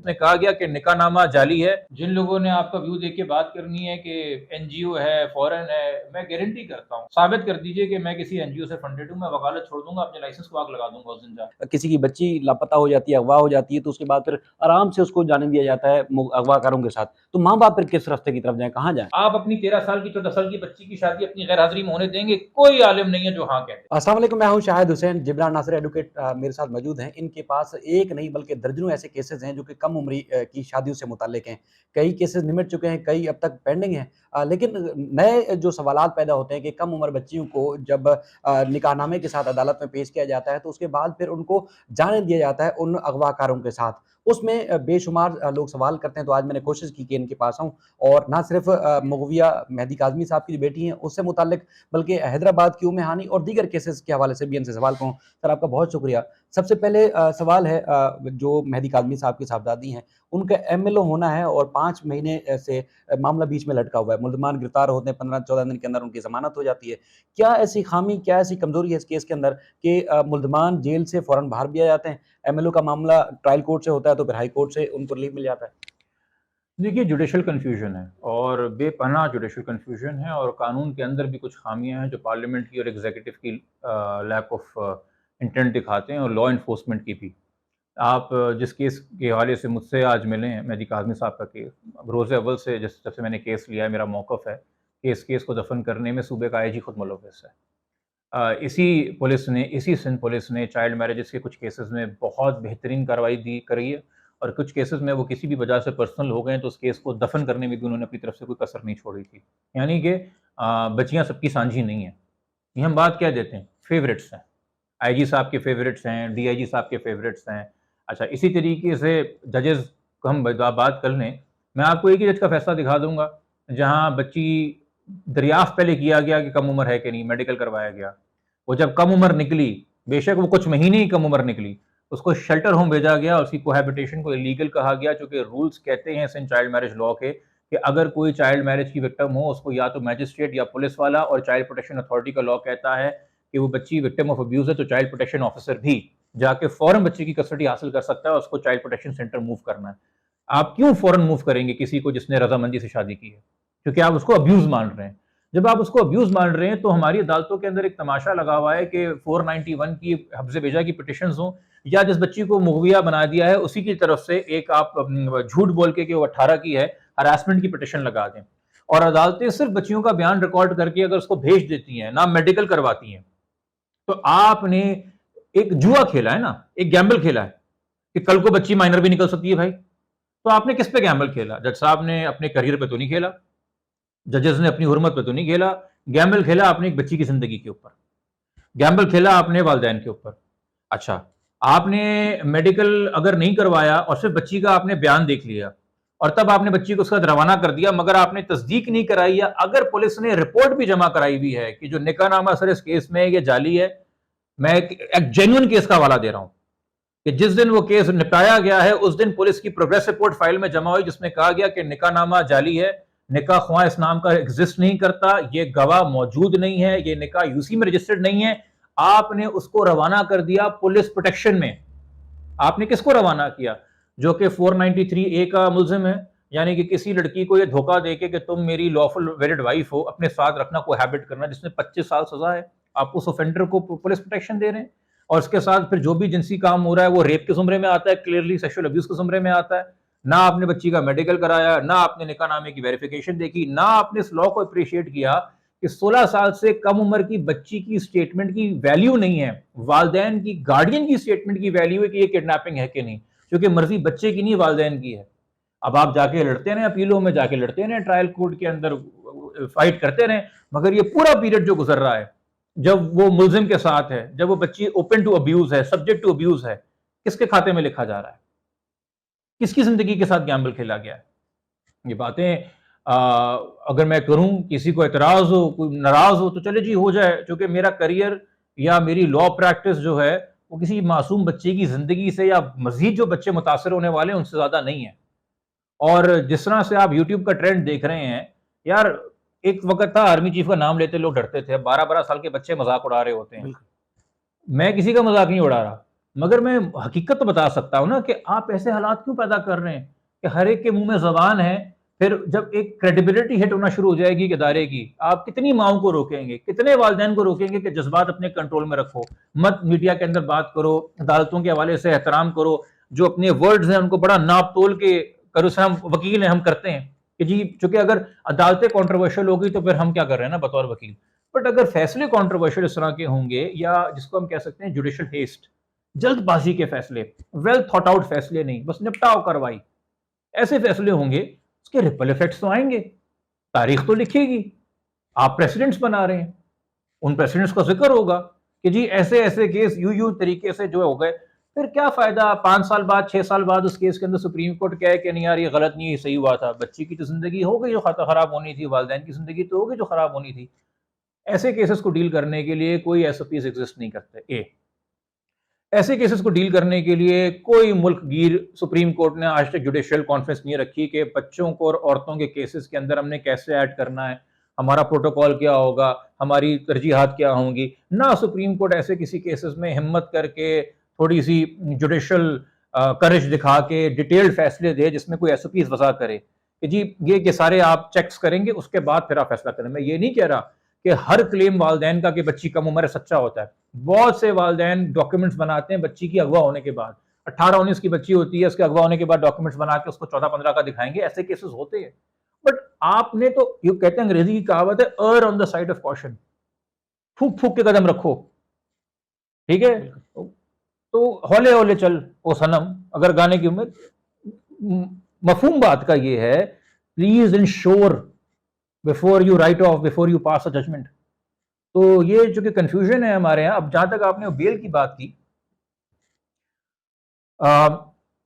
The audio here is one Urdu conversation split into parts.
نے کہا گیا کہ نکاح نامہ جعلی ہے. جن لوگوں نے آپ کا ویو دیکھ کے بات کرنی ہے کہ این جی او ہے، فورن ہے، میں گارنٹی کرتا ہوں ثابت کر دیجئے کہ میں کسی این جی او سے فنڈیڈ ہوں، میں وکالت چھوڑ دوں گا، اپنے لائسنس کو آگ لگا دوں گا اس دن جا. کسی کی بچی لاپتہ ہو جاتی ہے، اغوا ہو جاتی ہے، تو اس کے بعد پھر آرام سے اس کو جانے دیا جاتا ہے اغوا کاروں کے ساتھ. تو ماں باپ پھر کس راستے کی طرف جائیں، کہاں جائیں؟ آپ اپنی 13 سال کی 14 سال کی بچی کی شادی اپنی غیر حاضری میں ہونے دیں گے؟ کوئی عالم نہیں ہے جو ہاں کہتے. السلام علیکم، میں ہوں شاہد حسین. جبران ناصر ایڈوکیٹ میرے ساتھ موجود ہیں. ان کے پاس ایک نہیں بلکہ درجنوں ایسے کیسز ہیں جو کہ کم عمری کی شادیوں سے متعلق ہیں. کئی کیسز نمٹ چکے ہیں، کئی اب تک پینڈنگ ہیں. لیکن نئے جو سوالات پیدا ہوتے ہیں کہ کم عمر بچیوں کو جب نکاح نامے کے ساتھ عدالت میں پیش کیا جاتا ہے تو اس کے بعد پھر ان کو جانے دیا جاتا ہے ان اغوا کاروں کے ساتھ. اس میں بے شمار لوگ سوال کرتے ہیں. تو آج میں نے کوشش کی کہ ان کے پاس آؤں اور نہ صرف مغویہ مہدی کاظمی صاحب کی جو بیٹی ہیں اس سے متعلق، بلکہ حیدرآباد کی ام ہانی اور دیگر کیسز کے حوالے سے بھی ان سے سوال کروں. سر آپ کا بہت شکریہ. سب سے پہلے سوال ہے جو مہدی کاظمی صاحب کی صاحبزادی ہیں، ان کا ایم ایل او ہونا ہے اور 5 مہینے سے معاملہ بیچ میں لٹکا ہوا ہے. ملزمان گرفتار ہوتے ہیں، 15-14 دن کے اندر ان کی ضمانت ہو جاتی ہے. کیا ایسی خامی، کیا ایسی کمزوری ہے اس کیس کے اندر کہ ملزمان جیل سے فوراً باہر بھی آ جاتے ہیں؟ ایم ایل او کا معاملہ ٹرائل کورٹ سے ہوتا ہے تو پھر ہائی کورٹ سے ان کو ریلیف مل جاتا ہے. دیکھیے جوڈیشل کنفیوژن ہے اور بے پناہ جوڈیشل کنفیوژن ہے، اور قانون کے اندر بھی کچھ خامیاں ہیں جو پارلیمنٹ کی اور ایگزیکٹو کی لیک آف انٹینٹ دکھاتے ہیں، اور لا انفورسمنٹ کی بھی. آپ جس کیس کے حوالے سے مجھ سے آج ملے ہیں، مہدی کاظمی صاحب کا کیس، روز اول سے جب سے میں نے کیس لیا ہے، میرا موقف ہے کہ اس کیس کو دفن کرنے میں صوبے کا آئی جی خود ملوث ہے. اسی سندھ پولیس نے چائلڈ میرجز کے کچھ کیسز میں بہت بہترین کارروائی کری ہے، اور کچھ کیسز میں وہ کسی بھی وجہ سے پرسنل ہو گئے تو اس کیس کو دفن کرنے میں بھی انہوں نے اپنی طرف سے کوئی کسر نہیں چھوڑی تھی. یعنی کہ بچیاں سب کی سانجھی نہیں ہیں. یہ ہم بات کیا دیتے ہیں، فیوریٹس ہیں. آئی جی صاحب کے فیوریٹس ہیں، ڈی آئی جی صاحب کے فیوریٹس ہیں. اچھا، اسی طریقے سے ججز کو ہم بات کر لیں. میں آپ کو ایک ہی جج کا فیصلہ دکھا دوں گا جہاں بچی دریافت پہلے کیا گیا کہ کم عمر ہے کہ نہیں، میڈیکل کروایا گیا. وہ جب کم عمر نکلی، بے شک وہ کچھ مہینے ہی کم عمر نکلی، اس کو شیلٹر ہوم بھیجا گیا، اس کی کوہیبیٹیشن کو الیگل کہا گیا، چونکہ رولز کہتے ہیں سندھ چائلڈ میرج لاء کے کہ اگر کوئی چائلڈ میرج کی وکٹم ہو، اس کو یا تو میجسٹریٹ یا پولیس والا، اور چائلڈ پروٹیکشن اتھارٹی کا لاء کہتا ہے کہ وہ بچی وکٹم آف ابیوز ہے تو چائلڈ پروٹیکشن آفیسر بھی جا کے فوراً بچی کی کسٹڈی حاصل کر سکتا ہے، اور اس کو چائلڈ پروٹیکشن سینٹر موو کرنا ہے. آپ کیوں فوراً موو کریں گے کسی کو جس نے رضامندی سے شادی کی ہے؟ کیونکہ آپ اس کو ابیوز مان رہے ہیں. جب آپ اس کو ابیوز مان رہے ہیں تو ہماری عدالتوں کے اندر ایک تماشا لگا ہوا ہے کہ 491 کی حفظ بیجا کی پٹیشنز ہوں، یا جس بچی کو مغویہ بنا دیا ہے اسی کی طرف سے ایک آپ جھوٹ بول کے کہ وہ 18 کی ہے ہراسمنٹ کی پٹیشن لگا دیں، اور عدالتیں صرف بچیوں کا بیان ریکارڈ کر کے اگر اس کو بھیج دیتی ہیں، نہ میڈیکل کرواتی ہیں. تو آپ نے ایک جوا کھیلا ہے نا، ایک گیمبل کھیلا ہے کہ کل کو بچی مائنر بھی نکل سکتی ہے بھائی. تو آپ نے کس پہ گیمبل کھیلا؟ جج صاحب نے اپنے کریئر پہ تو نہیں کھیلا، ججز نے اپنی حرمت پہ تو نہیں کھیلا. گیمبل کھیلا آپ نے ایک بچی کی زندگی کے اوپر، گیمبل کھیلا آپ نے والدین کے اوپر. اچھا، آپ نے میڈیکل اگر نہیں کروایا اور صرف بچی کا آپ نے بیان دیکھ لیا اور تب آپ نے بچی کو اس کا روانہ کر دیا، مگر آپ نے تصدیق نہیں کرائی، یا اگر پولیس نے رپورٹ بھی جمع کرائی ہوئی ہے کہ جو نکاح نامہ سر اس کیس میں یہ جعلی ہے. میں ایک جینوئن کیس کا حوالہ دے رہا ہوں کہ جس دن وہ کیس نپٹایا گیا ہے اس دن پولیس کی پروگریس رپورٹ فائل میں جمع ہوئی جس میں کہا گیا کہ نکاح نامہ جعلی ہے، نکاح خواہ اس نام کا ایگزسٹ نہیں کرتا، یہ گواہ موجود نہیں ہے، یہ نکاح یو سی میں رجسٹرڈ نہیں ہے. آپ نے اس کو روانہ کر دیا پولیس پروٹیکشن میں. آپ نے کس کو روانہ کیا؟ جو کہ 493A کا ملزم ہے، یعنی کہ کسی لڑکی کو یہ دھوکہ دے کے کہ تم میری لافل ویلڈ وائف ہو، اپنے ساتھ رکھنا، کوہیبٹ کرنا، جس میں 25 سال سزا ہے. آپ اس اوفینڈر کو پولیس پروٹیکشن دے رہے ہیں، اور اس کے ساتھ پھر جو بھی جنسی کام ہو رہا ہے وہ ریپ کے زمرے میں آتا ہے، کلیئرلی سیکشل ابیوز کے زمرے میں آتا ہے. نہ آپ نے بچی کا میڈیکل کرایا، نہ آپ نے نکاح نامے کی ویریفیکیشن دیکھی، نہ آپ نے اس لاء کو اپریشیٹ کیا کہ 16 سال سے کم عمر کی بچی کی سٹیٹمنٹ کی ویلیو نہیں ہے، والدین کی، گارڈین کی سٹیٹمنٹ کی ویلیو ہے کہ یہ کڈنیپنگ ہے کہ نہیں، کیونکہ مرضی بچے کی نہیں، والدین کی ہے. اب آپ جا کے لڑتے رہے، اپیلوں میں جا کے لڑتے رہے، ٹرائل کورٹ کے اندر فائٹ کرتے رہے، مگر یہ پورا پیریڈ جو گزر رہا ہے جب وہ ملزم کے ساتھ ہے، جب وہ بچی اوپن ٹو ابیوز ہے، سبجیکٹ ٹو ابیوز ہے، کس کے کھاتے میں لکھا جا رہا ہے؟ کس کی زندگی کے ساتھ گیمبل کھیلا گیا ہے؟ یہ باتیں اگر میں کروں، کسی کو اعتراض ہو، کوئی ناراض ہو تو چلے جی ہو جائے، چونکہ میرا کریئر یا میری لا پریکٹس جو ہے وہ کسی معصوم بچے کی زندگی سے یا مزید جو بچے متاثر ہونے والے ہیں ان سے زیادہ نہیں ہے. اور جس طرح سے آپ یوٹیوب کا ٹرینڈ دیکھ رہے ہیں، یار ایک وقت تھا آرمی چیف کا نام لیتے لوگ ڈرتے تھے، 12 سال کے بچے مذاق اڑا رہے ہوتے ہیں. میں کسی کا مذاق نہیں اڑا رہا، مگر میں حقیقت تو بتا سکتا ہوں نا کہ آپ ایسے حالات کیوں پیدا کر رہے ہیں کہ ہر ایک کے منہ میں زبان ہے. پھر جب ایک کریڈیبلٹی ہٹ ہونا شروع ہو جائے گی ادارے کی، آپ کتنی ماؤں کو روکیں گے، کتنے والدین کو روکیں گے کہ جذبات اپنے کنٹرول میں رکھو، مت میڈیا کے اندر بات کرو، عدالتوں کے حوالے سے احترام کرو، جو اپنے ورڈز ہیں ان کو بڑا ناپ تول کے کرو سے ہم وکیل ہیں ہم کرتے ہیں کہ جی چونکہ اگر عدالتیں کنٹروورشل ہوگی تو پھر ہم کیا کر رہے ہیں نا بطور وکیل. بٹ اگر فیصلے کنٹروورشل اس طرح کے ہوں گے، یا جس کو ہم کہہ سکتے ہیں جوڈیشل ہیسٹ، جلد بازی کے فیصلے، ویل تھاٹ آؤٹ فیصلے نہیں، بس نپٹاؤ کروائی، ایسے فیصلے ہوں گے، اس کے ریپل ایفیکٹس تو آئیں گے. تاریخ تو لکھے گی، آپ پریسیڈنٹس بنا رہے ہیں، ان پریسیڈنٹس کا ذکر ہوگا کہ جی ایسے ایسے کیس یوں طریقے سے جو ہو گئے. پھر کیا فائدہ 5 سال بعد 6 سال بعد اس کیس کے اندر سپریم کورٹ کہے کہ نہیں یار یہ غلط نہیں، یہ صحیح ہوا تھا. بچی کی تو زندگی ہو گئی جو خراب ہونی تھی، والدین کی زندگی تو ہو گئی جو خراب ہونی تھی. ایسے کیسز کو ڈیل کرنے کے لیے کوئی ایس او پیز ایگزسٹ نہیں کرتے. ایسے کیسز کو ڈیل کرنے کے لیے کوئی ملک گیر سپریم کورٹ نے آج تک جوڈیشل کانفرنس نہیں رکھی کہ بچوں کو اور عورتوں کے کیسز کے اندر ہم نے کیسے ایڈ کرنا ہے، ہمارا پروٹوکول کیا ہوگا، ہماری ترجیحات کیا ہوں گی. نہ سپریم کورٹ ایسے کسی کیسز میں ہمت کر کے تھوڑی سی جوڈیشل کرج دکھا کے ڈیٹیلڈ فیصلے دے جس میں کوئی ایس او پیز وضع کرے کہ جی یہ سارے آپ چیکس کریں گے اس کے بعد پھر آپ فیصلہ کریں. میں یہ نہیں کہہ رہا کہ ہر کلیم والدین کا کہ بچی کم عمر ہے سچا ہوتا ہے. بہت سے والدین ڈاکیومنٹس بناتے ہیں بچی کی اغوا ہونے کے بعد، 18-19 کی بچی ہوتی ہے، اس کے اغوا ہونے کے بعد ڈاکیومنٹس بنا کے اس کو 14-15 کا دکھائیں گے. ایسے کیسز ہوتے ہیں. بٹ آپ نے تو یہ کہتے ہیں انگریزی کی کہاوت ہے err on the side of caution، پھونک پھونک کے قدم رکھو. ٹھیک ہے، تو ہولے ہولے چل او صنم اگر گانے کی امید. مفہوم بات کا یہ ہے please ensure before you write off, before you pass a judgment. تو یہ جو کہ کنفیوژن ہے ہمارے یہاں. اب جہاں تک آپ نے بیل کی بات کی،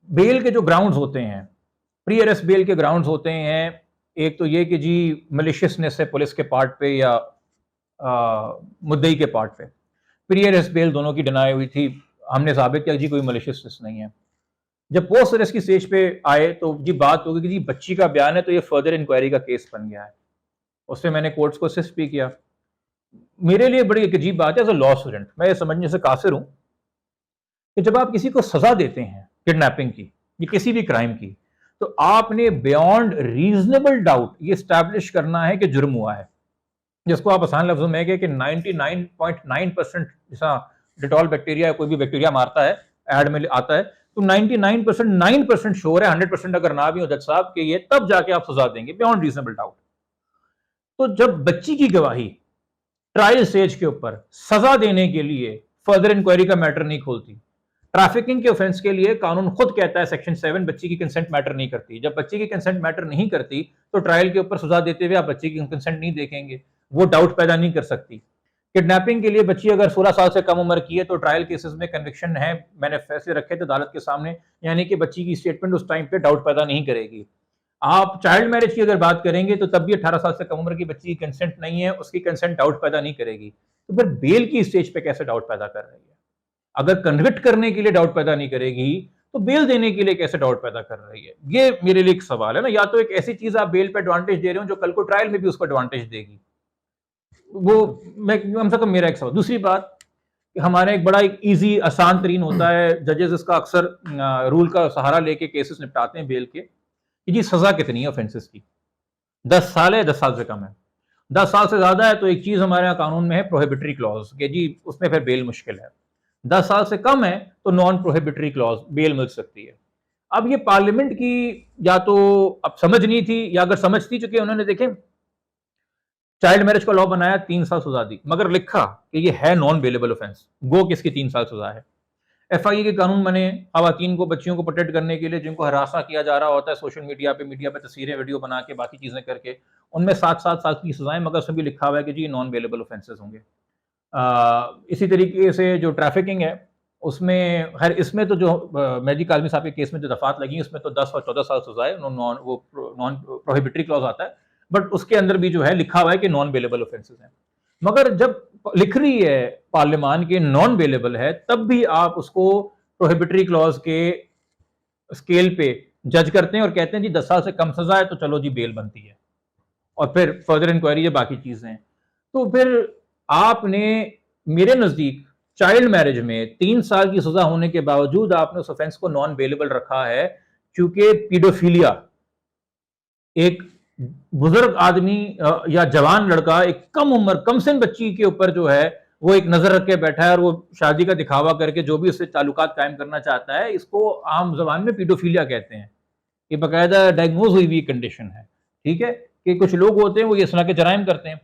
بیل کے جو گراؤنڈز ہوتے ہیں، پری ارسٹ بیل کے گراؤنڈز ہوتے ہیں، ایک تو یہ کہ جی ملیشیسنس ہے پولیس کے پارٹ پہ یا مدعی کے پارٹ پہ. پری ارسٹ بیل دونوں کی ڈینائی ہوئی تھی، ہم نے ثابت کیا جی کوئی ملیشیسنس نہیں ہے. جب پوسٹ ارسٹ کی اسٹیج پہ آئے تو جی بات ہوگی کہ جی بچی کا بیان ہے تو یہ فردر انکوائری کا کیس بن گیا ہے. اس سے میں نے کورٹس کو اسسٹ بھی کیا. میرے لیے بڑی ایک عجیب بات ہے ایز اے لا اسٹوڈنٹ، میں یہ سمجھنے سے قاصر ہوں کہ جب آپ کسی کو سزا دیتے ہیں کڈنیپنگ کی یا کسی بھی کرائم کی، تو آپ نے بیونڈ ریزنیبل ڈاؤٹ یہ اسٹیبلش کرنا ہے کہ جرم ہوا ہے، جس کو آپ آسان لفظوں میں کہ 99.9% جیسا ڈیٹول بیکٹیریا کوئی بھی بیکٹیریا مارتا ہے ایڈ میں آتا ہے تو 99.9% شور ہے، 100% اگر نہ بھی ہو جج صاحب کہ یہ تب جا کے آپ سزا دیں گے بیونڈ ریزنیبل ڈاؤٹ. تو جب بچی کی گواہی ٹرائل سٹیج کے اوپر سزا دینے کے لیے فردر انکوائری کا میٹر نہیں کھولتی، ٹریفکنگ کے اوفینس کے لیے قانون خود کہتا ہے سیکشن 7 بچی کی کنسنٹ میٹر نہیں کرتی. جب بچی کی کنسنٹ میٹر نہیں کرتی تو ٹرائل کے اوپر سزا دیتے ہوئے آپ بچی کی کنسنٹ نہیں دیکھیں گے، وہ ڈاؤٹ پیدا نہیں کر سکتی. کڈنیپنگ کے لیے بچی اگر 16 سال سے کم عمر کی ہے تو ٹرائل کیسز میں کنوکشن ہے، میں نے فیصلے رکھے تھے عدالت کے سامنے، یعنی کہ بچی کی اسٹیٹمنٹ اس ٹائم پہ ڈاؤٹ پیدا نہیں کرے گی. آپ چائلڈ میرج کی اگر بات کریں گے تو تب بھی 18 سال سے کم عمر کی بچی کی کنسنٹ نہیں ہے، اس کی کنسنٹ ڈاؤٹ پیدا نہیں کرے گی. تو پھر بیل کی اسٹیج پہ کیسے ڈاؤٹ پیدا کر رہی ہے؟ اگر کنوکٹ کرنے کے لیے ڈاؤٹ پیدا نہیں کرے گی تو بیل دینے کے لیے کیسے ڈاؤٹ پیدا کر رہی ہے؟ یہ میرے لیے ایک سوال ہے نا. یا تو ایک ایسی چیز آپ بیل پہ ایڈوانٹیج دے رہے ہو جو کل کو ٹرائل میں بھی اس کو ایڈوانٹیج دے گی. وہ میں کم سے کم میرا ایک سوال. دوسری بات کہ ہمارا ایک بڑا ایک ایزی آسان ترین ہوتا ہے، ججز اس کا اکثر رول کا سہارا لے کے کیسز نپٹاتے ہیں بیل کے کہ جی سزا کتنی ہے آفینسز کی. 10 سال ہے، 10 سال سے کم ہے. 10 سال سے زیادہ ہے تو ایک چیز ہمارے یہاں قانون میں ہے پروہیبٹری کلوز کہ جی اس میں پھر بیل مشکل ہے. 10 سال سے کم ہے تو نان پروہیبٹری کلوز بیل مل سکتی ہے. اب یہ پارلیمنٹ کی یا تو اب سمجھ نہیں تھی یا اگر سمجھ تھی چونکہ انہوں نے دیکھیں چائلڈ میرج کا لا بنایا 3 سال سزا دی مگر لکھا کہ یہ ہے نان بیلیبل آفینس، گو کس کی 3 سال سزا ہے. ایف آئی اے کے قانون بنے خواتین کو بچیوں کو پروٹیکٹ کرنے کے لیے جن کو ہراساں کیا جا رہا ہوتا ہے سوشل میڈیا پہ تصویریں ویڈیو بنا کے باقی چیزیں کر کے، ان میں 7 سال کی سزائیں مگر اس میں بھی لکھا ہوا ہے کہ جی نان بیلیبل آفینسز ہوں گے. اسی طریقے سے جو ٹریفکنگ ہے اس میں خیر اس میں تو جو مہدی کاظمی صاحب کے کیس میں جو دفعات لگی اس میں تو 10 اور 14 سال سزا ہے، وہ نان پروہیبٹری کلوز آتا ہے، بٹ اس کے اندر بھی جو ہے لکھا ہوا ہے کہ نان بیلیبل آفینسز ہیں. مگر جب لکھ رہی ہے پارلیمان کے نان بیلیبل ہے تب بھی آپ اس کو پروہیبٹری کلوز کے اسکیل پہ جج کرتے ہیں اور کہتے ہیں جی 10 سال سے کم سزا ہے تو چلو جی بیل بنتی ہے اور پھر فردر انکوائری یا باقی چیزیں ہیں. تو پھر آپ نے میرے نزدیک چائلڈ میرج میں 3 سال کی سزا ہونے کے باوجود آپ نے اس آفینس کو نان بیلیبل رکھا ہے، چونکہ پیڈوفیلیا ایک بزرگ آدمی یا جوان لڑکا ایک کم عمر کم سن بچی کے اوپر جو ہے وہ ایک نظر رکھ کے بیٹھا ہے اور وہ شادی کا دکھاوا کر کے جو بھی اس سے تعلقات قائم کرنا چاہتا ہے، اس کو عام زبان میں پیڈوفیلیا کہتے ہیں۔ یہ باقاعدہ ڈائگنوز ہوئی ہوئی کنڈیشن ہے، ٹھیک ہے، کہ کچھ لوگ ہوتے ہیں وہ اس طرح کے جرائم کرتے ہیں،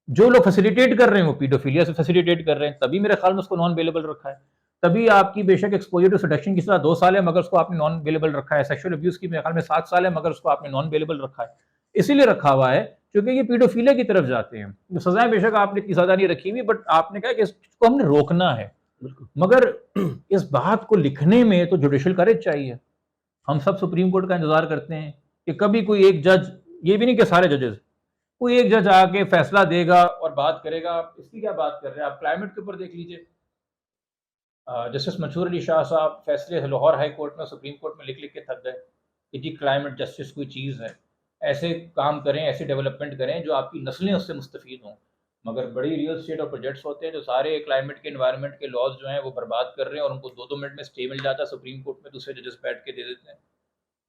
جو لوگ فیسیلیٹیٹ کر رہے ہیں وہ پیڈوفیلیا سے فیسیلیٹیٹ کر رہے ہیں، تبھی میرے خیال میں اس کو نان بیلیبل رکھا ہے۔ تبھی آپ کی بے شک ایکسپوجر ٹو سیڈکشن کی سزا 2 سال ہے مگر اس کو آپ نے نان بیلیبل رکھا ہے، سیکشل ابیوز کی میرے خیال میں 7 سال ہے مگر اس کو آپ نے نان بیلیبل رکھا ہے۔ اسی لیے رکھا ہوا ہے کیونکہ یہ پیڈوفیلیا کی طرف جاتے ہیں۔ جو سزائیں بے شک آپ نے اتنی زیادہ نہیں رکھی ہوئی، بٹ آپ نے کہا کہ اس کو ہم نے روکنا ہے، بالکل مگر اس بات کو لکھنے میں تو جوڈیشل کریج چاہیے۔ ہم سب سپریم کورٹ کا انتظار کرتے ہیں کہ کبھی کوئی ایک جج، یہ بھی نہیں کہ سارے ججز، کوئی ایک جج آ کے فیصلہ دے گا اور بات کرے گا۔ اس کی کیا بات کر رہے ہیں آپ؟ کلائمیٹ کے اوپر دیکھ لیجئے، جسٹس منصور علی شاہ صاحب فیصلے لاہور ہائی کورٹ میں سپریم کورٹ میں لکھ کے تھک گئے کہ جی کلائمیٹ جسٹس کوئی چیز ہے، ایسے کام کریں، ایسے ڈیولپمنٹ کریں جو آپ کی نسلیں اس سے مستفید ہوں۔ مگر بڑی ریئل اسٹیٹ اور پروجیکٹس ہوتے ہیں جو سارے کلائمیٹ کے انوائرمنٹ کے لاز جو ہیں وہ برباد کر رہے ہیں اور ان کو 2 منٹ میں اسٹے مل جاتا ہے سپریم کورٹ میں، دوسرے ججز بیٹھ کے دے دیتے ہیں۔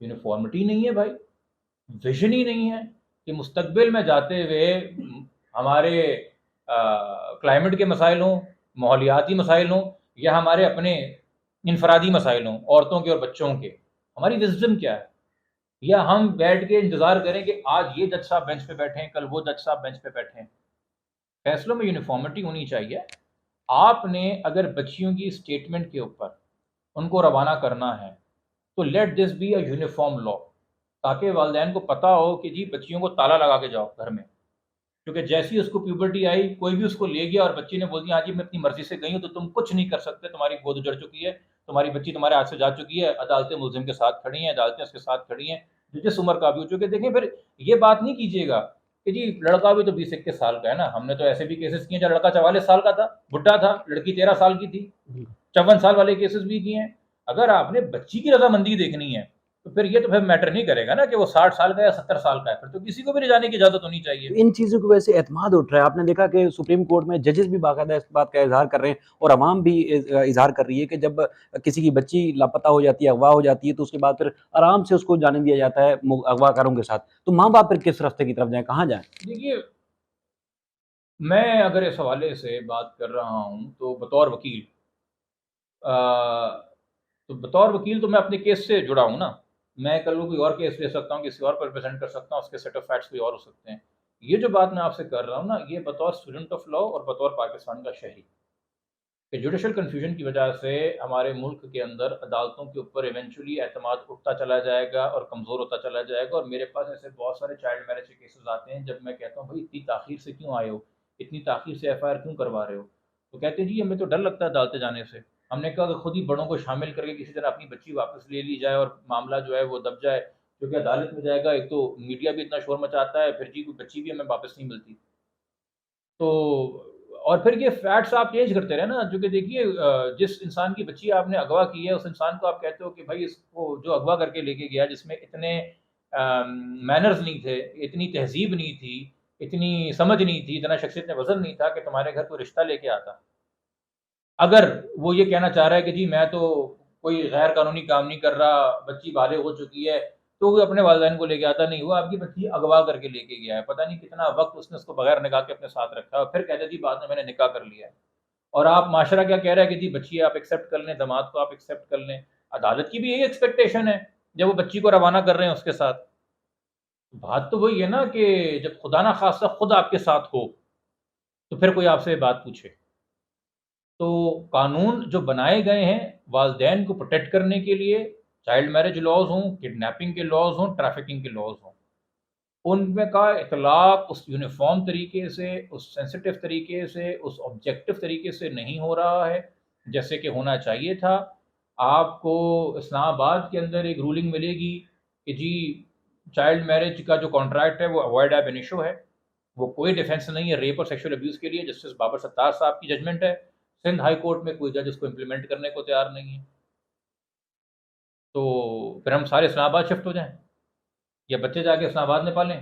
یونیفارمٹی نہیں ہے بھائی، ویژن ہی نہیں ہے کہ مستقبل میں جاتے ہوئے ہمارے کلائمیٹ کے مسائل ہوں، ماحولیاتی مسائل ہوں، یا ہمارے اپنے انفرادی مسائل ہوں، عورتوں کے اور بچوں کے، ہماری وزڈم کیا ہے؟ یا ہم بیٹھ کے انتظار کریں کہ آج یہ جج صاحب بینچ پہ بیٹھیں، کل وہ جج صاحب بینچ پہ بیٹھیں؟ فیصلوں میں یونیفارمٹی ہونی چاہیے۔ آپ نے اگر بچیوں کی اسٹیٹمنٹ کے اوپر ان کو روانہ کرنا ہے تو let this be a uniform law, تاکہ والدین کو پتہ ہو کہ جی بچیوں کو تالا لگا کے جاؤ گھر میں، کیونکہ جیسی اس کو پیوبرٹی آئی کوئی بھی اس کو لے گیا اور بچی نے بول دیا ہاں جی میں اپنی مرضی سے گئی ہوں تو تم کچھ نہیں کر سکتے، تمہاری گود اجڑ چکی ہے، تمہاری بچی تمہارے ہاتھ سے جا چکی ہے، عدالتیں ملزم کے ساتھ کھڑی ہیں، عدالتیں اس کے ساتھ کھڑی ہیں جو جس عمر کا بھی ہو چکے۔ دیکھیں پھر یہ بات نہیں کیجیے گا کہ جی لڑکا بھی تو 20-21 سال کا ہے نا، ہم نے تو ایسے بھی کیسز کیے ہیں جب لڑکا 44 سال کا تھا، بڈھا تھا، لڑکی 13 سال کی تھی، 54 سال والے کیسز بھی کیے ہیں۔ اگر آپ نے بچی کی رضامندی دیکھنی ہے تو پھر یہ تو پھر میٹر نہیں کرے گا نا کہ وہ 60 سال کا یا 70 سال کا ہے، پھر تو کسی کو بھی لے جانے کی اجازت ہونی چاہیے۔ ان چیزوں کو ویسے اعتماد اٹھ رہا ہے، آپ نے دیکھا کہ سپریم کورٹ میں ججز بھی باقاعدہ اس بات کا اظہار کر رہے ہیں اور عوام بھی اظہار کر رہی ہے کہ جب کسی کی بچی لاپتہ ہو جاتی ہے، اغوا ہو جاتی ہے، تو اس کے بعد پھر آرام سے اس کو جانے دیا جاتا ہے اغوا کاروں کے ساتھ، تو ماں باپ پھر کس راستے کی طرف جائیں، کہاں جائیں؟ دیکھیے میں اگر اس حوالے سے بات کر رہا ہوں تو بطور وکیل، تو بطور وکیل تو میں اپنے کیس سے جڑا ہوں نا، میں کل کو کوئی اور کیس لے سکتا ہوں، کسی اور کو ریپرزینٹ کر سکتا ہوں، اس کے سیٹ آف فیکٹس کوئی اور ہو سکتے ہیں۔ یہ جو بات میں آپ سے کر رہا ہوں نا، یہ بطور اسٹوڈنٹ آف لا اور بطور پاکستان کا شہری، کہ جوڈیشل کنفیوژن کی وجہ سے ہمارے ملک کے اندر عدالتوں کے اوپر ایونچولی اعتماد اٹھتا چلا جائے گا اور کمزور ہوتا چلا جائے گا۔ اور میرے پاس ایسے بہت سارے چائلڈ میرج کے کیسز آتے ہیں جب میں کہتا ہوں بھائی اتنی تاخیر سے کیوں آئے ہو، اتنی تاخیر سے ایف آئی آر کیوں کروا رہے ہو، تو کہتے ہیں جی ہمیں تو ڈر لگتا ہے عدالتیں جانے سے۔ ہم نے کہا کہ خود ہی بڑوں کو شامل کر کے کسی طرح اپنی بچی واپس لے لی جائے اور معاملہ جو ہے وہ دب جائے، کیونکہ عدالت میں جائے گا ایک تو میڈیا بھی اتنا شور مچاتا ہے، پھر جی کوئی بچی بھی ہمیں واپس نہیں ملتی، تو اور پھر یہ فیکٹس آپ چینج کرتے رہے نا، جو کہ دیکھیے جس انسان کی بچی آپ نے اغوا کی ہے اس انسان کو آپ کہتے ہو کہ بھائی اس کو جو اغوا کر کے لے کے گیا جس میں اتنے مینرز نہیں تھے، اتنی تہذیب نہیں تھی، اتنی سمجھ نہیں تھی، اتنا شخصیت میں وزن نہیں تھا کہ تمہارے گھر کوئی رشتہ لے کے آتا، اگر وہ یہ کہنا چاہ رہا ہے کہ جی میں تو کوئی غیر قانونی کام نہیں کر رہا، بچی بالغ ہو چکی ہے، تو وہ اپنے والدین کو لے کے آتا نہیں، وہ آپ کی بچی اغوا کر کے لے کے گیا ہے، پتہ نہیں کتنا وقت اس نے اس کو بغیر نکاح کے اپنے ساتھ رکھا اور پھر کہتے جی بعد میں نے نکاح کر لیا ہے۔ اور آپ معاشرہ کیا کہہ رہا ہے کہ جی بچی آپ ایکسیپٹ کر لیں، داماد کو آپ ایکسیپٹ کر لیں، عدالت کی بھی یہی ایکسپیکٹیشن ہے جب وہ بچی کو روانہ کر رہے ہیں اس کے ساتھ۔ بات تو وہی ہے نا کہ جب خدا نہ خواستہ خود آپ کے ساتھ ہو تو پھر کوئی آپ سے بات پوچھے۔ تو قانون جو بنائے گئے ہیں والدین کو پروٹیکٹ کرنے کے لیے، چائلڈ میرج لاز ہوں، کڈنیپنگ کے لاز ہوں، ٹریفکنگ کے لاز ہوں، ان میں کا اطلاق اس یونیفارم طریقے سے، اس سینسٹیو طریقے سے، اس آبجیکٹو طریقے سے نہیں ہو رہا ہے جیسے کہ ہونا چاہیے تھا۔ آپ کو اسلام آباد کے اندر ایک رولنگ ملے گی کہ جی چائلڈ میرج کا جو کانٹریکٹ ہے وہ اوائڈ ایب انیشو ہے، وہ کوئی ڈیفینس نہیں ہے ریپ اور سیکشل ابیوز کے لیے، جسٹس بابر ستار صاحب کی ججمنٹ ہے، سندھ ہائی کورٹ میں کوئی جج اس کو امپلیمنٹ کرنے کو تیار نہیں ہے، تو پھر ہم سارے اسلام آباد شفٹ ہو جائیں یا بچے جا کے اسلام آباد میں پالیں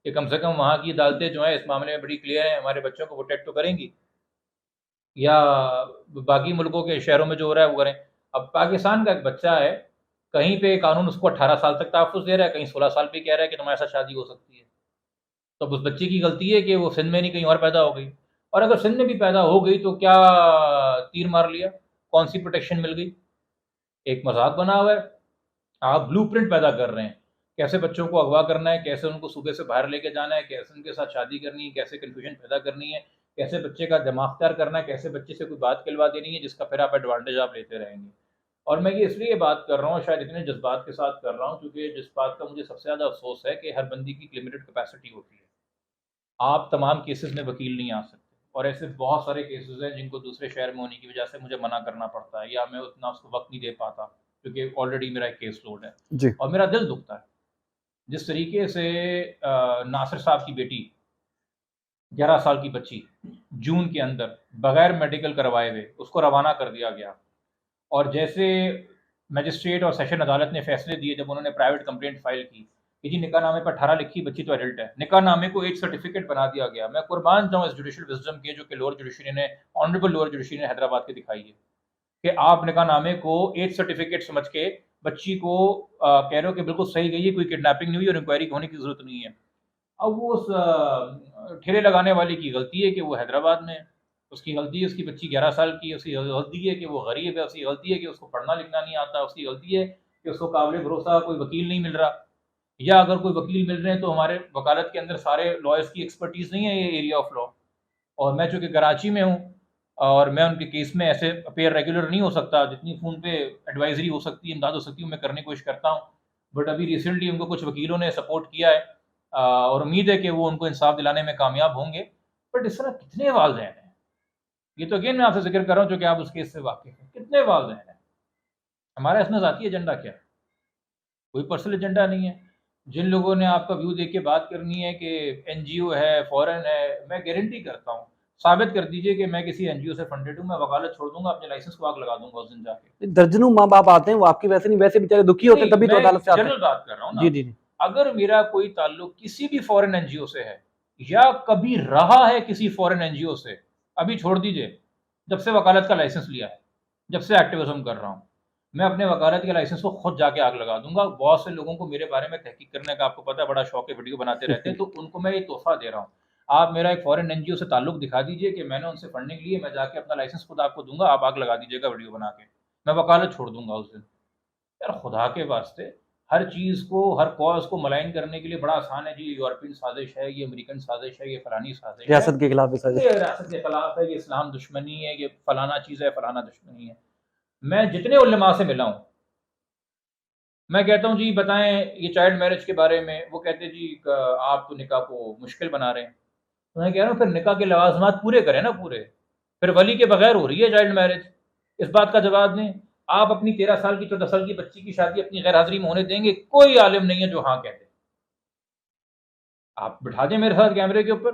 کہ کم سے کم وہاں کی عدالتیں جو ہیں اس معاملے میں بڑی کلیئر ہیں، ہمارے بچوں کو پروٹیکٹ تو کریں گی۔ یا باقی ملکوں کے شہروں میں جو ہو رہا ہے وہ کریں. اب پاکستان کا ایک بچہ ہے، کہیں پہ قانون اس کو 18 سال تک تحفظ دے رہا ہے، کہیں 16 سال پہ کہہ رہا ہے کہ تمہارے ساتھ شادی ہو سکتی ہے. تو اب اس بچے کی غلطی ہے کہ وہ سندھ میں نہیں کہیں اور پیدا ہو گئی. اور اگر سندھ میں بھی پیدا ہو گئی تو کیا تیر مار لیا، کون سی پروٹیکشن مل گئی؟ ایک مذاق بنا ہوا ہے. آپ بلو پرنٹ پیدا کر رہے ہیں، کیسے بچوں کو اغوا کرنا ہے، کیسے ان کو صوبے سے باہر لے کے جانا ہے، کیسے ان کے ساتھ شادی کرنی ہے، کیسے کنفیوژن پیدا کرنی ہے، کیسے بچے کا دماغ تیار کرنا ہے، کیسے بچے سے کوئی بات کہلوا دینی ہے جس کا پھر آپ ایڈوانٹیج آپ لیتے رہیں گے. اور میں یہ اس لیے بات کر رہا ہوں، شاید اتنے جذبات کے ساتھ کر رہا ہوں، کیونکہ جس بات کا مجھے سب سے زیادہ افسوس ہے کہ ہر بندی کی لمیٹڈ کیپیسٹی ہوتی ہے. آپ تمام کیسز میں وکیل نہیں آ سکتے، اور ایسے بہت سارے کیسز ہیں جن کو دوسرے شہر میں ہونے کی وجہ سے مجھے منع کرنا پڑتا ہے، یا میں اتنا اس کو وقت نہیں دے پاتا کیونکہ آلریڈی میرا ایک کیس لوڈ ہے. جی، اور میرا دل دکھتا ہے جس طریقے سے ناصر صاحب کی بیٹی 11 سال کی بچی جون کے اندر بغیر میڈیکل کروائے ہوئے اس کو روانہ کر دیا گیا. اور جیسے مجسٹریٹ اور سیشن عدالت نے فیصلے دیے جب انہوں نے پرائیویٹ کمپلینٹ فائل کی کہ جی نکاح نامے پر 18 لکھی، بچی تو ایڈلٹ ہے، نکاح نامے کو ایج سرٹیفکیٹ بنا دیا گیا. میں قربان جاؤں اس جوڈیشل وزڈم کے جو کہ لوور جوڈیشری نے، آنریبل لوور جوڈیشری نے حیدرآباد کی دکھائی ہے، کہ آپ نکاح نامے کو ایج سرٹیفکیٹ سمجھ کے بچی کو کہہ رہے ہو کہ بالکل صحیح گئی ہے، کوئی کڈنیپنگ نہیں ہوئی اور انکوائری ہونے کی ضرورت نہیں ہے. اب وہ اس ٹھیلے لگانے والے کی غلطی ہے کہ وہ حیدرآباد میں ہے، اس کی غلطی ہے، اس کی بچی 11 سال کی ہے، اس کی غلطی ہے کہ وہ غریب ہے، اس کی غلطی ہے کہ اس کو پڑھنا لکھنا نہیں آتا، اس کی غلطی ہے کہ اس کو قابل بھروسہ کوئی وکیل نہیں مل رہا. یا اگر کوئی وکیل مل رہے ہیں تو ہمارے وکالت کے اندر سارے لائرس کی ایکسپرٹیز نہیں ہے یہ ایریا آف لا. اور میں چونکہ کراچی میں ہوں اور میں ان کے کیس میں ایسے اپیئر ریگولر نہیں ہو سکتا، جتنی فون پہ ایڈوائزری ہو سکتی ہے، امداد ہو سکتی ہے، میں کرنے کی کوشش کرتا ہوں. بٹ ابھی ریسنٹلی ان کو کچھ وکیلوں نے سپورٹ کیا ہے، اور امید ہے کہ وہ ان کو انصاف دلانے میں کامیاب ہوں گے. بٹ اس طرح کتنے والدین ہیں، یہ تو اگین میں آپ سے ذکر کر رہا ہوں چونکہ آپ اس کیس سے واقف ہیں، کتنے والدین ہیں. ہمارا اس میں ذاتی ایجنڈا کیا ہے؟ کوئی پرسنل ایجنڈا نہیں ہے. جن لوگوں نے آپ کا ویو دیکھ کے بات کرنی ہے کہ این جی او ہے، فورن ہے، میں گارنٹی کرتا ہوں ثابت کر دیجئے کہ میں کسی این جی او سے فنڈیڈ ہوں، میں وکالت چھوڑ دوں گا، اپنے لائسنس کو آگ لگا دوں گا اس دن جا کے. درجنوں ماں باپ آتے ہیں، وہ آپ کی ویسے نہیں، ویسے بیچارے دکھی ہوتے ہیں نہیں، تبھی تو میں عدالت سے آتے جنرل بات کر رہا ہوں ہیں. نا. جی جی جی. اگر میرا کوئی تعلق کسی بھی فورن این جی او سے ہے یا کبھی رہا ہے کسی فورن این جی او سے، ابھی چھوڑ دیجئے، جب سے وکالت کا لائسنس لیا ہے، جب سے ایکٹیویزم کر رہا ہوں، میں اپنے وکالت کے لائسنس کو خود جا کے آگ لگا دوں گا. بہت سے لوگوں کو میرے بارے میں تحقیق کرنے کا آپ کو پتہ ہے بڑا شوق ہے، ویڈیو بناتے رہتے ہیں، تو ان کو میں یہ تحفہ دے رہا ہوں. آپ میرا ایک فورن این جی او سے تعلق دکھا دیجئے کہ میں نے ان سے فنڈنگ لی ہے، میں جا کے اپنا لائسنس خود آپ کو دوں گا، آپ آگ لگا دیجئے گا ویڈیو بنا کے، میں وکالت چھوڑ دوں گا اس دن. یار خدا کے واسطے، ہر چیز کو، ہر کاز کو ملائن کرنے کے لیے بڑا آسان ہے جی، یہ یورپین سازش ہے، یہ امریکن سازش ہے، یہ فلانی سازش ہے، ریاست کے خلاف بھی یہ ریاست کے خلاف ہے، یہ اسلام دشمنی ہے، یہ فلانا چیز ہے، فلانا دشمنی ہے. میں جتنے علماء سے ملا ہوں، میں کہتا ہوں جی بتائیں یہ چائلڈ میرج کے بارے میں، وہ کہتے ہیں جی آپ تو نکاح کو مشکل بنا رہے ہیں. تو میں کہہ رہا ہوں پھر نکاح کے لوازمات پورے کریں نا، پورے. پھر ولی کے بغیر ہو رہی ہے چائلڈ میرج، اس بات کا جواب دیں. آپ اپنی 13 سال کی 14 سال کی بچی کی شادی اپنی غیر حاضری میں ہونے دیں گے؟ کوئی عالم نہیں ہے جو ہاں کہتے. آپ بٹھا دیں میرے ساتھ کیمرے کے اوپر،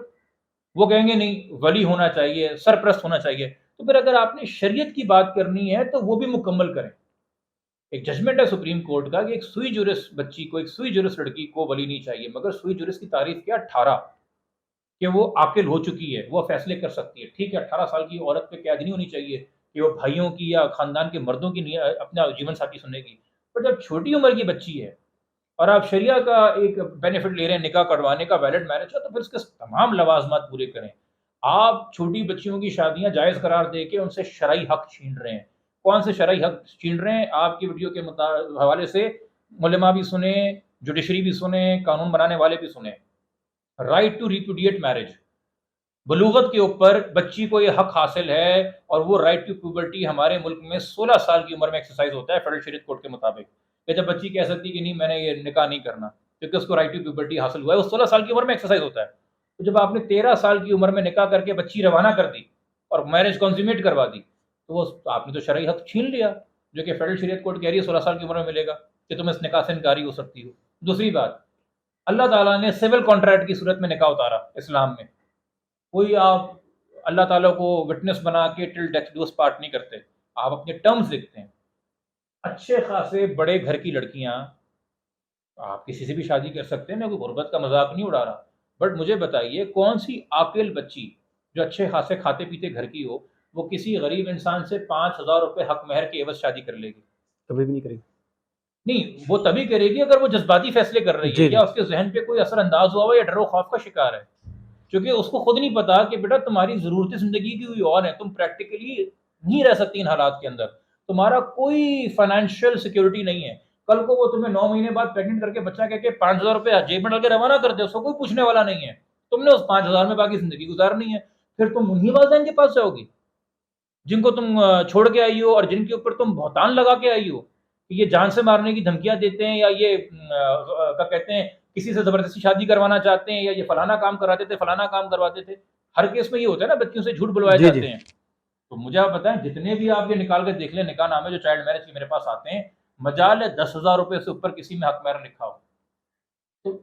وہ کہیں گے نہیں ولی ہونا چاہیے، سرپرست ہونا چاہیے. تو پھر اگر آپ نے شریعت کی بات کرنی ہے تو وہ بھی مکمل کریں. ایک ججمنٹ ہے سپریم کورٹ کا کہ ایک سوئی جورس بچی کو، ایک سوئی جورس لڑکی کو ولی نہیں چاہیے، مگر سوئی جورس کی تعریف کیا؟ 18، کہ وہ عاقل ہو چکی ہے، وہ فیصلے کر سکتی ہے. ٹھیک ہے، 18 سال کی عورت پہ قید نہیں ہونی چاہیے کہ وہ بھائیوں کی یا خاندان کے مردوں کی نہیں اپنا جیون ساتھی سننے کی. پر جب چھوٹی عمر کی بچی ہے اور آپ شریعہ کا ایک بینیفٹ لے رہے ہیں نکاح کروانے کا، ویلڈ میرج کا، تو پھر اس کے تمام لوازمات پورے کریں. آپ چھوٹی بچیوں کی شادیاں جائز قرار دے کے ان سے شرعی حق چھین رہے ہیں. کون سے شرعی حق چھین رہے ہیں؟ آپ کی ویڈیو کے حوالے سے علماء بھی سنیں، جوڈیشری بھی سنیں، قانون بنانے والے بھی سنیں. رائٹ ٹو ریپوڈیٹ میرج، بلوغت کے اوپر بچی کو یہ حق حاصل ہے، اور وہ رائٹ ٹو پیوبرٹی ہمارے ملک میں 16 سال کی عمر میں ایکسرسائز ہوتا ہے فیڈرل شریعت کورٹ کے مطابق. کہ جب بچی کہہ سکتی کہ نہیں میں نے یہ نکاح نہیں کرنا کیونکہ اس کو رائٹ ٹو پیوبرٹی حاصل ہوا ہے، وہ 16 سال کی عمر میں ایکسرسائز ہوتا ہے. تو جب آپ نے 13 سال کی عمر میں نکاح کر کے بچی روانہ کر دی اور میرج کنزیومیٹ کروا دی، تو وہ آپ نے تو شرعی حق چھین لیا، جو کہ فیڈرل شریعت کورٹ کہہ رہی ہے 16 سال کی عمر میں ملے گا کہ تم اس نکاح سے انکاری ہو سکتی ہو. دوسری بات، اللہ تعالیٰ نے سول کانٹریکٹ کی صورت میں نکاح اتارا اسلام میں. کوئی آپ اللہ تعالیٰ کو وٹنس بنا کے ٹل ڈیتھ ڈوز پارٹ نہیں کرتے، آپ اپنے ٹرمز لکھتے ہیں. اچھے خاصے بڑے گھر کی لڑکیاں، آپ کسی سے بھی شادی کر سکتے ہیں، میں کوئی غربت کا مذاق نہیں اڑا رہا. بٹ مجھے بتائیے کون سی عاقل بچی جو اچھے خاصے کھاتے پیتے گھر کی ہو، وہ کسی غریب انسان سے 5,000 روپے حق مہر کے عوض شادی کر لے گی؟ کبھی بھی نہیں کرے گی. نہیں، وہ تبھی کرے گی اگر وہ جذباتی فیصلے کر رہی ہے جی یا جی اس کے ذہن پہ کوئی اثر انداز ہوا ہوا یا ڈر و خوف کا شکار ہے. کیونکہ اس کو خود نہیں پتا کہ بیٹا تمہاری ضرورت زندگی کی کوئی اور ہے، تم پریکٹیکلی نہیں رہ سکتی ان حالات کے اندر، تمہارا کوئی فائنینشیل سیکیورٹی نہیں ہے. کل کو وہ تمہیں 9 مہینے بعد پیگنٹ کر کے بچہ کہہ کے 5,000 روپے جیب میں ڈال کے روانہ کر دے، اس کو کوئی پوچھنے والا نہیں ہے. تم نے اس 5,000 میں باقی زندگی گزارنی ہے. پھر تم انہی والدین کے پاس جاؤ گی جن کو تم چھوڑ کے آئی ہو اور جن کے اوپر تم بہتان لگا کے آئی ہو کہ یہ جان سے مارنے کی دھمکیاں دیتے ہیں، یا یہ کیا کہتے ہیں کسی سے زبردستی شادی کروانا چاہتے ہیں، یا یہ فلانا کام کراتے تھے فلانا کام کرواتے تھے. ہر کیس میں یہ ہوتا ہے نا، بچیوں سے جھوٹ بلوائے جی جی. جاتے ہیں. تو مجھے آپ بتائیں، جتنے بھی آپ یہ نکال کے دیکھ لیں نکاح نامے جو چائلڈ میرج کے میرے پاس آتے ہیں، مجال ہے 10,000 روپے سے اوپر کسی میں حق مہر لکھا ہو. تو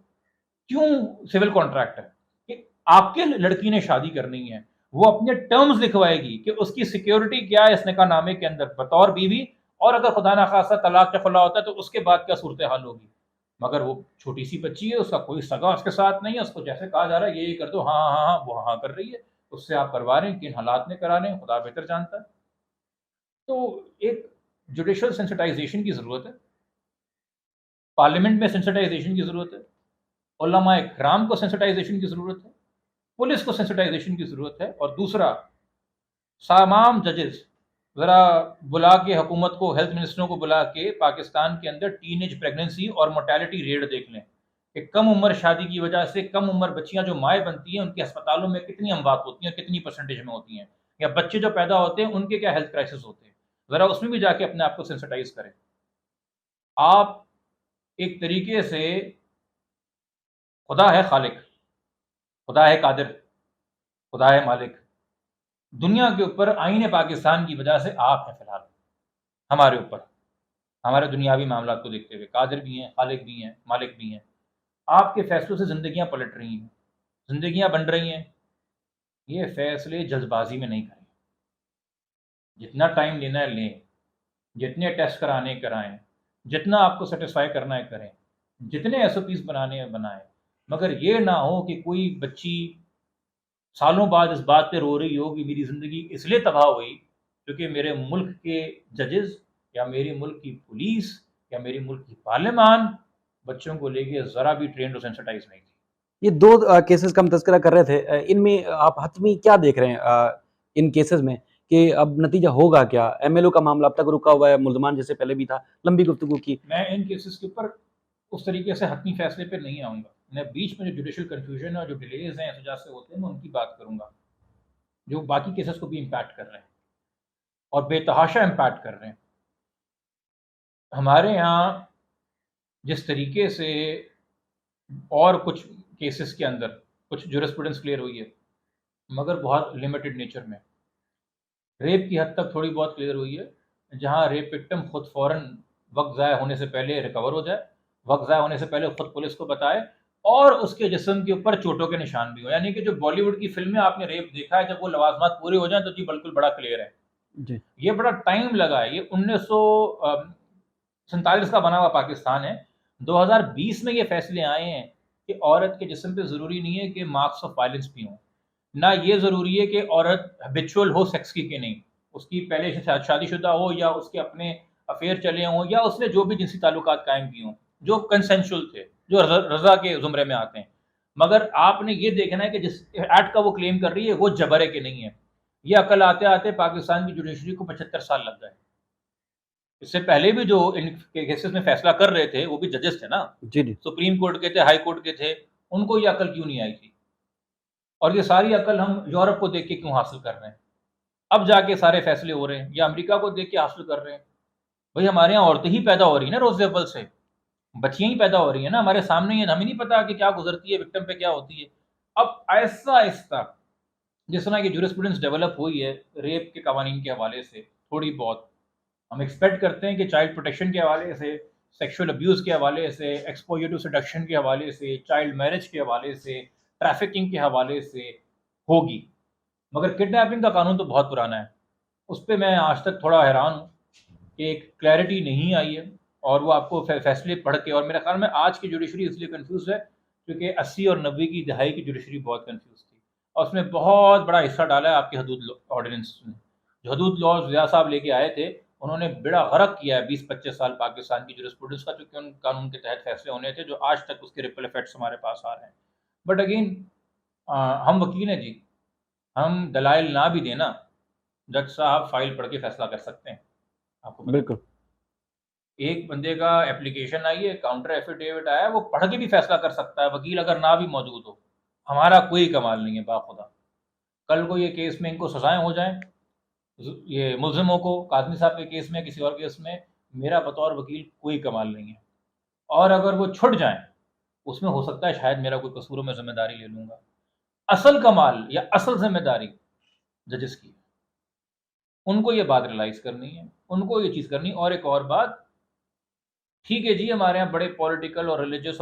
کیوں سول کانٹریکٹ ہے کہ آپ کے لڑکی نے شادی کرنی ہے، وہ اپنے ٹرمز لکھوائے گی کہ اس کی سیکیورٹی کیا ہے اس نکاح نامے کے اندر بطور بیوی، اور اگر خدا نخواستہ طلاق یا خلا ہوتا ہے تو اس کے بعد کیا صورتحال ہوگی. مگر وہ چھوٹی سی بچی ہے، اس کا کوئی سگا اس کے ساتھ نہیں ہے، اس کو جیسے کہا جا رہا ہے یہ کر دو، ہاں ہاں ہاں وہ ہاں کر رہی ہے. اس سے آپ کروا رہے ہیں، کن حالات میں کرا رہے ہیں خدا بہتر جانتا ہے. تو ایک جوڈیشل سینسٹائزیشن کی ضرورت ہے، پارلیمنٹ میں سینسٹائزیشن کی ضرورت ہے، علماء کرام کو سینسٹائزیشن کی ضرورت ہے، پولیس کو سینسٹائزیشن کی ضرورت ہے. اور دوسرا، تمام ججز ذرا بلا کے حکومت کو، ہیلتھ منسٹروں کو بلا کے پاکستان کے اندر ٹین ایج پریگننسی اور mortality ریٹ دیکھ لیں کہ کم عمر شادی کی وجہ سے کم عمر بچیاں جو مائیں بنتی ہیں ان کے ہسپتالوں میں کتنی اموات ہوتی ہیں اور کتنی پرسنٹیج میں ہوتی ہیں، یا بچے جو پیدا ہوتے ہیں ان کے کیا ہیلتھ کرائسس ہوتے ہیں. ذرا اس میں بھی جا کے اپنے آپ کو سینسٹائز کریں. آپ ایک طریقے سے، خدا ہے خالق، خدا ہے قادر، خدا ہے مالک، دنیا کے اوپر آئین پاکستان کی وجہ سے آپ ہیں فی الحال ہمارے اوپر، ہمارے دنیاوی معاملات کو دیکھتے ہوئے قادر بھی ہیں، خالق بھی ہیں، مالک بھی ہیں. آپ کے فیصلوں سے زندگیاں پلٹ رہی ہیں، زندگیاں بن رہی ہیں. یہ فیصلے جلد بازی میں نہیں کریں. جتنا ٹائم لینا ہے لیں، جتنے ٹیسٹ کرانے کرائیں، جتنا آپ کو سیٹسفائی کرنا ہے کریں، جتنے ایس او پیز بنانے ہیں بنائیں. مگر یہ نہ ہو کہ کوئی بچی سالوں بعد اس بات پہ رو رہی ہو کہ میری زندگی اس لیے تباہ ہوئی کیونکہ میرے ملک کے ججز یا میرے ملک کی پولیس یا میرے ملک کی پارلیمان بچوں کو لے کے ذرا بھی ٹرینڈ اور سینسٹائز نہیں تھی. یہ دو کیسز کا ہم تذکرہ کر رہے تھے، ان میں آپ حتمی کیا دیکھ رہے ہیں ان کیسز میں کہ اب نتیجہ ہوگا کیا؟ ایم ایل او کا معاملہ اب تک رکا ہوا ہے، ملزمان جیسے پہلے بھی تھا، لمبی گفتگو کی. میں ان کیسز کے اوپر اس طریقے سے حتمی فیصلے پہ نہیں آؤں گا. میں بیچ میں جو جوڈیشل کنفیوژن اور جو ڈیلیز ہیں اس وجہ سے ہوتے ہیں میں ان کی بات کروں گا جو باقی کیسز کو بھی امپیکٹ کر رہے ہیں اور بے تحاشا امپیکٹ کر رہے ہیں. ہمارے یہاں جس طریقے سے اور کچھ کیسز کے اندر کچھ جورسپروڈنس کلیئر ہوئی ہے مگر بہت لمیٹڈ نیچر میں، ریپ کی حد تک تھوڑی بہت کلیئر ہوئی ہے، جہاں ریپ وکٹم خود فوراً وقت ضائع ہونے سے پہلے ریکور ہو جائے، وقت ضائع ہونے سے پہلے خود پولیس کو بتائے اور اس کے جسم کے اوپر چوٹوں کے نشان بھی ہو. یعنی کہ جو بالی ووڈ کی فلم میں آپ نے ریپ دیکھا ہے جب وہ لوازمات پورے ہو جائیں تو جی بالکل بڑا کلیئر ہے. جی یہ بڑا ٹائم لگا ہے، یہ 1947 کا بنا ہوا پاکستان ہے. 2020 میں یہ فیصلے آئے ہیں کہ عورت کے جسم پہ ضروری نہیں ہے کہ مارکس آف وائلنس بھی ہوں، نہ یہ ضروری ہے کہ عورت ہیبیچول ہو سیکس کی کہ نہیں، اس کی پہلے سے شادی شدہ ہو یا اس کے اپنے افیئر چلے ہوں یا اس نے جو بھی جنسی تعلقات قائم کیے ہوں جو کنسینشل تھے، جو رضا کے زمرے میں آتے ہیں. مگر آپ نے یہ دیکھنا ہے کہ جس ایکٹ کا وہ کلیم کر رہی ہے وہ جبر ہے کہ نہیں ہے. یہ عقل آتے آتے پاکستان کی جوڈیشری کو 75 سال لگ گئے. اس سے پہلے بھی جو ان کیسز میں فیصلہ کر رہے تھے وہ بھی ججز تھے نا، جی جی. سپریم کورٹ کے تھے، ہائی کورٹ کے تھے، ان کو یہ عقل کیوں نہیں آئی تھی؟ اور یہ ساری عقل ہم یورپ کو دیکھ کے کیوں حاصل کر رہے ہیں؟ اب جا کے سارے فیصلے ہو رہے ہیں یا امریکہ کو دیکھ کے حاصل کر رہے ہیں؟ بھائی ہمارے یہاں عورتیں ہی پیدا ہو رہی ہیں نا روز اول سے، بچیاں ہی پیدا ہو رہی ہیں نا ہمارے سامنے، ہی ہمیں نہیں پتا کہ کیا گزرتی ہے وکٹم پہ کیا ہوتی ہے. اب آہستہ آہستہ جس طرح کی جورسپروڈنس ڈیولپ ہوئی ہے ریپ کے قوانین کے حوالے سے تھوڑی بہت، ہم ایکسپیکٹ کرتے ہیں کہ چائلڈ پروٹیکشن کے حوالے سے، سیکشول ابیوز کے حوالے سے، ایکسپوجر ٹو سیڈکشن کے حوالے سے، چائلڈ میرج کے حوالے سے، ٹریفکنگ کے حوالے سے ہوگی. مگر کڈنیپنگ کا قانون تو بہت پرانا ہے، اس پہ میں آج تک تھوڑا حیران ہوں کہ ایک کلیئرٹی نہیں آئی ہے. اور وہ آپ کو فیصلے پڑھ کے، اور میرے خیال میں آج کی جوڈیشری اس لیے کنفیوز ہے کیونکہ 80 اور 90 کی دہائی کی جوڈیشری بہت کنفیوز تھی اور اس میں بہت بڑا حصہ ڈالا ہے آپ کے حدود آرڈیننس نے. جو حدود لاز ضیاء صاحب لے کے آئے تھے انہوں نے بڑا غرق کیا ہے 20-25 سال پاکستان کی جورسپروڈنس کا، چونکہ ان قانون کے تحت فیصلے ہونے تھے جو آج تک اس کے ریپل ایفیکٹس ہمارے پاس آ رہے ہیں. بٹ اگین ہم وکیل ہیں جی، ہم دلائل نہ بھی دینا جج صاحب فائل پڑھ کے فیصلہ کر سکتے ہیں. آپ کو بالکل ایک بندے کا اپلیکیشن آئی ہے، کاؤنٹر ایفیڈیوٹ آیا ہے، وہ پڑھ کے بھی فیصلہ کر سکتا ہے وکیل اگر نہ بھی موجود ہو. ہمارا کوئی کمال نہیں ہے باخدا. کل کو یہ کیس میں ان کو سزائیں ہو جائیں، یہ ملزموں کو، کاظمی صاحب کے کیس میں کسی اور کیس میں، میرا بطور وکیل کوئی کمال نہیں ہے. اور اگر وہ چھٹ جائیں اس میں ہو سکتا ہے شاید میرا کوئی قصور ہو، میں ذمہ داری لے لوں گا. اصل کمال یا اصل ذمہ داری ججز کی ہے. ان کو یہ بات ریلائز کرنی ہے، ان کو یہ چیز کرنی. اور ایک اور بات، ٹھیک ہے جی ہمارے یہاں بڑے پولیٹیکل اور ریلیجیس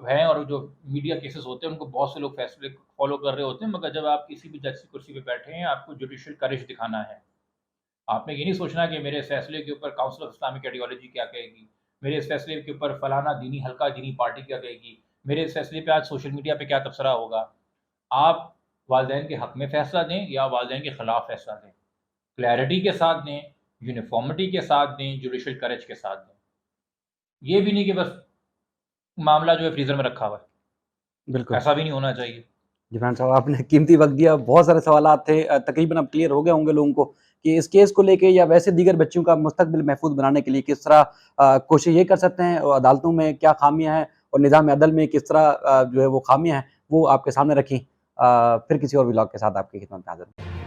ہیں اور جو میڈیا کیسز ہوتے ہیں ان کو بہت سے لوگ فیصلے فالو کر رہے ہوتے ہیں، مگر جب آپ کسی بھی جج کی کرسی پہ بیٹھے ہیں آپ کو جوڈیشل کریج دکھانا ہے. آپ نے یہ نہیں سوچنا کہ میرے اس فیصلے کے اوپر کاؤنسل آف اسلامک آئیڈیالوجی کیا کہے گی، میرے اس فیصلے کے اوپر فلانا دینی حلقہ دینی پارٹی کیا کہے گی، میرے اس فیصلے پہ آج سوشل میڈیا پہ کیا تبصرہ ہوگا. آپ والدین کے حق میں فیصلہ دیں یا والدین کے خلاف فیصلہ دیں، کلیئرٹی کے ساتھ دیں، یونیفارمٹی کے ساتھ دیں، جوڈیشل کریج کے ساتھ دیں. یہ بھی نہیں کہ بس معاملہ جو ہے فریزر میں رکھا ہوا ہے، بالکل ایسا بھی نہیں ہونا چاہیے. جبران صاحب آپ نے قیمتی وقت دیا، بہت سارے سوالات تھے، تقریباً اب کلیئر ہو گئے ہوں گے لوگوں کو کہ اس کیس کو لے کے یا ویسے دیگر بچوں کا مستقبل محفوظ بنانے کے لیے کس طرح کوشش یہ کر سکتے ہیں، اور عدالتوں میں کیا خامیاں ہیں اور نظام عدل میں کس طرح جو ہے وہ خامیاں ہیں وہ آپ کے سامنے رکھیں. پھر کسی اور ولاگ کے ساتھ آپ کی خدمت میں حاضر ہوں.